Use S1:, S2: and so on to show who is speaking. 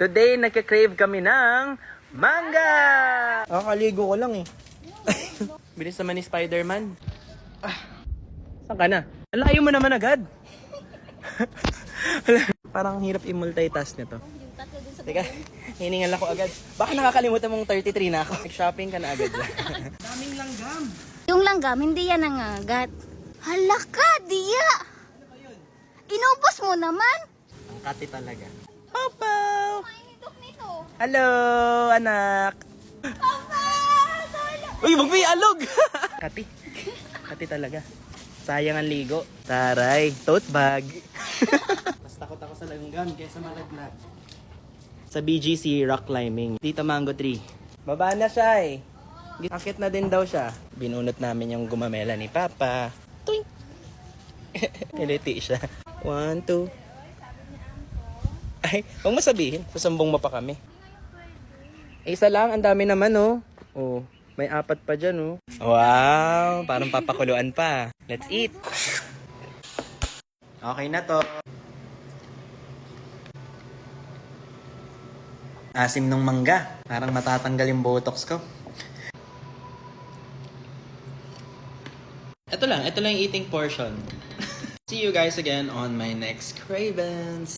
S1: Today, nagka-crave kami ng manga! Nakakaligo ko lang eh. Bilis naman ni Spider-Man. Saan ka na? Ang layo mo naman agad. Parang hirap i-multitask nito. Teka, hiningal ako agad. Baka nakakalimutan mong 33 na ako. Shopping ka na agad. Daming langgam.
S2: Yung langgam, hindi yan nangagat. Hala ka, Dia! Inubos mo naman?
S1: Ang kati talaga. Papa! Hello, anak!
S2: Papa!
S1: Uy, wag mo ialog! Kati. Kati talaga. Sayang ang ligo. Taray, tote bag. Mas takot ako sa langgam kaysa malaglag. Sa BGC, rock climbing. Dito mango tree. Baba na siya eh. Akit na din daw siya. Binunot namin yung gumamela ni Papa. Tuing! Kiliti siya. 1, 2. Ay, huwag mo sabihin. Sasambong mo pa kami. Isa lang, ang dami naman oh. Oh, may 4 pa dyan oh. Wow, parang papakuluan pa. Let's eat. Okay na to. Asim ng mangga. Parang matatanggal yung botox ko. Ito lang yung eating portion. See you guys again on my next Cravens.